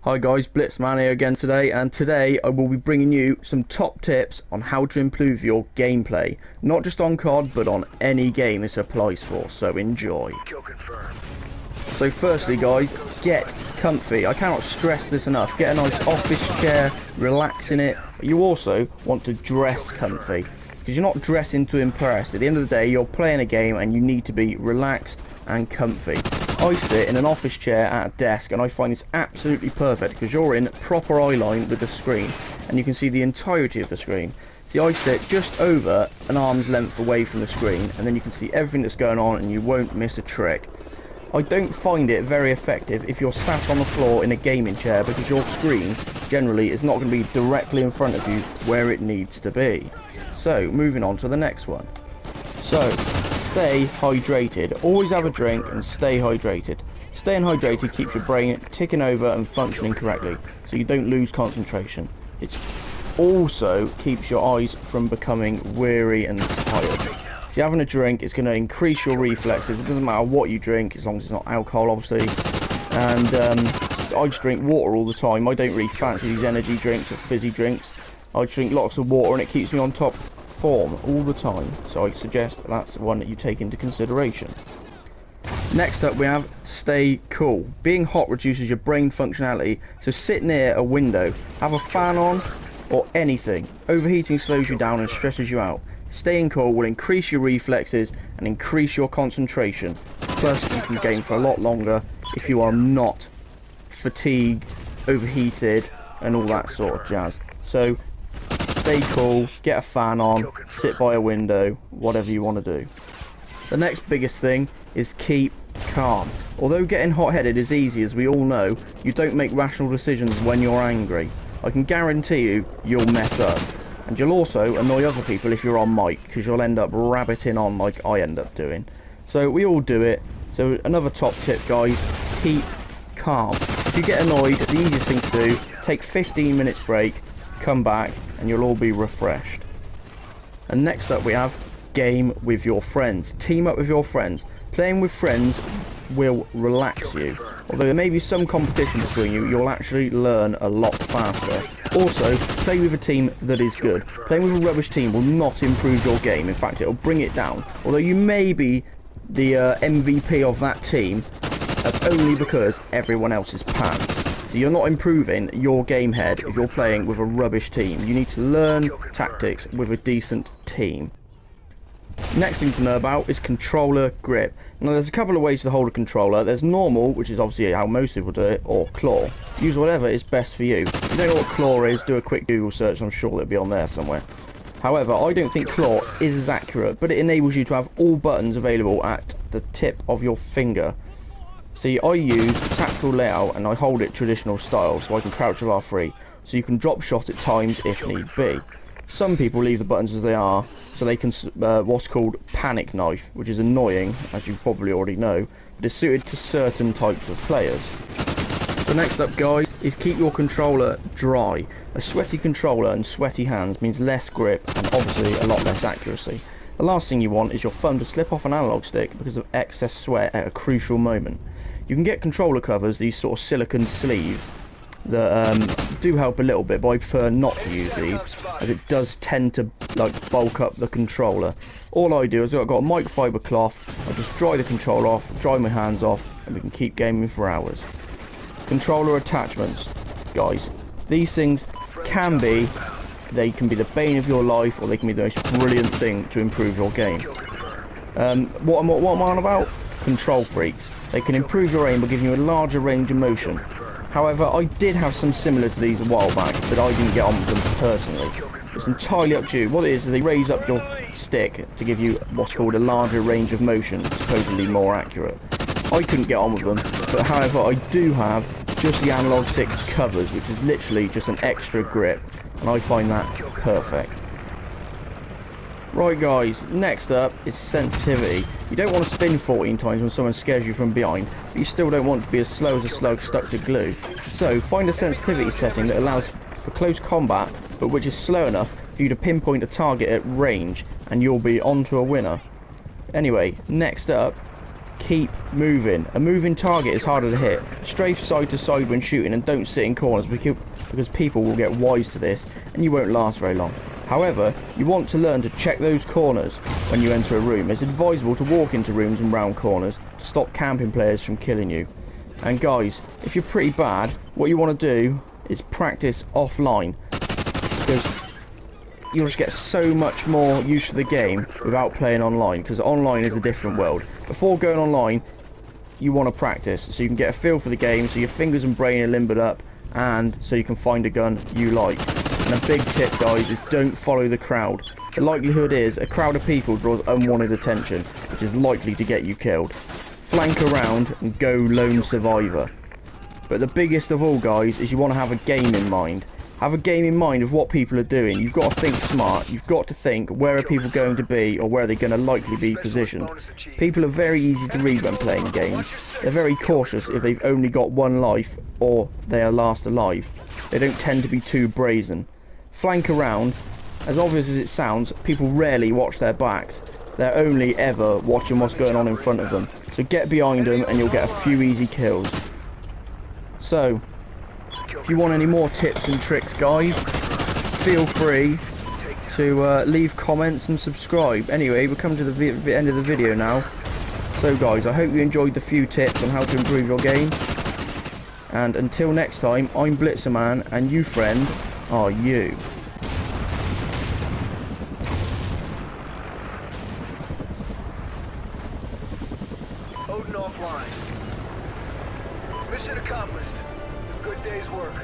Hi guys, Blitzman here again today, and today I will be bringing you some top tips on how to improve your gameplay. Not just on COD, but on any game this applies for, so enjoy. So firstly guys, get comfy. I cannot stress this enough. Get a nice office chair, relax in it. But you also want to dress comfy, because you're not dressing to impress. At the end of the day, you're playing a game and you need to be relaxed and comfy. I sit in an office chair at a desk and I find this absolutely perfect because you're in proper eye line with the screen and you can see the entirety of the screen. See, I sit just over an arm's length away from the screen and then you can see everything that's going on and you won't miss a trick. I don't find it very effective if you're sat on the floor in a gaming chair because your screen generally is not going to be directly in front of you where it needs to be. So, moving on to the next one. So, stay hydrated. Always have a drink and stay hydrated. Staying hydrated keeps your brain ticking over and functioning correctly, so you don't lose concentration. It also keeps your eyes from becoming weary and tired. So having a drink is going to increase your reflexes. It doesn't matter what you drink, as long as it's not alcohol, obviously. And I just drink water all the time. I don't really fancy these energy drinks or fizzy drinks. I drink lots of water and it keeps me on top form all the time, so I suggest that's one that you take into consideration. Next up we have stay cool. Being hot reduces your brain functionality, so sit near a window, have a fan on or anything. Overheating slows you down and stresses you out. Staying cool will increase your reflexes and increase your concentration. Plus you can game for a lot longer if you are not fatigued, overheated and all that sort of jazz. So stay cool, get a fan on, sit by a window, whatever you want to do. The next biggest thing is keep calm. Although getting hot-headed is easy, as we all know, you don't make rational decisions when you're angry. I can guarantee you, you'll mess up. And you'll also annoy other people if you're on mic, because you'll end up rabbiting on like I end up doing. So we all do it. So another top tip, guys, keep calm. If you get annoyed, the easiest thing to do, take 15 minutes break, come back, and you'll all be refreshed. And next up we have game with your friends. Team up with your friends. Playing with friends will relax you. Although there may be some competition between you, you'll actually learn a lot faster. Also, play with a team that is good. Playing with a rubbish team will not improve your game. In fact, it'll bring it down. Although you may be the MVP of that team, that's only because everyone else is pants. So you're not improving your game head if you're playing with a rubbish team. You need to learn tactics with a decent team. Next thing to know about is controller grip. Now there's a couple of ways to hold a controller. There's normal, which is obviously how most people do it, or claw. Use whatever is best for you. If you don't know what claw is, do a quick Google search, I'm sure it'll be on there somewhere. However, I don't think claw is as accurate, but it enables you to have all buttons available at the tip of your finger. See, I use tactical layout and I hold it traditional style, so I can crouch with R3, so you can drop shot at times if need be. Some people leave the buttons as they are, so they can what's called panic knife, which is annoying, as you probably already know, but is suited to certain types of players. So next up, guys, is keep your controller dry. A sweaty controller and sweaty hands means less grip and obviously a lot less accuracy. The last thing you want is your thumb to slip off an analog stick because of excess sweat at a crucial moment. You can get controller covers, these sort of silicone sleeves, that do help a little bit, but I prefer not to use these, as it does tend to like bulk up the controller. All I do is I've got a microfiber cloth, I just dry the controller off, dry my hands off, and we can keep gaming for hours. Controller attachments, guys. These things they can be the bane of your life, or they can be the most brilliant thing to improve your game. What am I on about? Control freaks. They can improve your aim by giving you a larger range of motion. However, I did have some similar to these a while back, but I didn't get on with them personally. It's entirely up to you. What it is they raise up your stick to give you what's called a larger range of motion, supposedly more accurate. I couldn't get on with them, but however, I do have just the analog stick covers, which is literally just an extra grip, and I find that perfect. Right guys, next up is sensitivity. You don't want to spin 14 times when someone scares you from behind, but you still don't want to be as slow as a slug stuck to glue. So find a sensitivity setting that allows for close combat, but which is slow enough for you to pinpoint a target at range, and you'll be on to a winner. Anyway, next up keep moving. A moving target is harder to hit. Strafe side to side when shooting, and don't sit in corners because people will get wise to this and you won't last very long. However, you want to learn to check those corners when you enter a room. It's advisable to walk into rooms and round corners to stop camping players from killing you. And guys, if you're pretty bad, what you want to do is practice offline, because you'll just get so much more use of the game without playing online, because online is a different world. Before going online, you want to practice so you can get a feel for the game, so your fingers and brain are limbered up, and so you can find a gun you like. And a big tip, guys, is don't follow the crowd. The likelihood is a crowd of people draws unwanted attention, which is likely to get you killed. Flank around and go lone survivor. But the biggest of all, guys, is you want to have a game in mind. Have a game in mind of what people are doing. You've got to think smart. You've got to think, where are people going to be, or where are they going to likely be positioned. People are very easy to read when playing games. They're very cautious if they've only got one life or they are last alive. They don't tend to be too brazen. Flank around. As obvious as it sounds, people rarely watch their backs. They're only ever watching what's going on in front of them. So get behind them and you'll get a few easy kills. So, if you want any more tips and tricks, guys, feel free to leave comments and subscribe. Anyway, we're coming to the end of the video now. So guys, I hope you enjoyed the few tips on how to improve your game. And until next time, I'm Blitzerman, and you, friend, are you. Odin offline. Mission accomplished. A good day's work.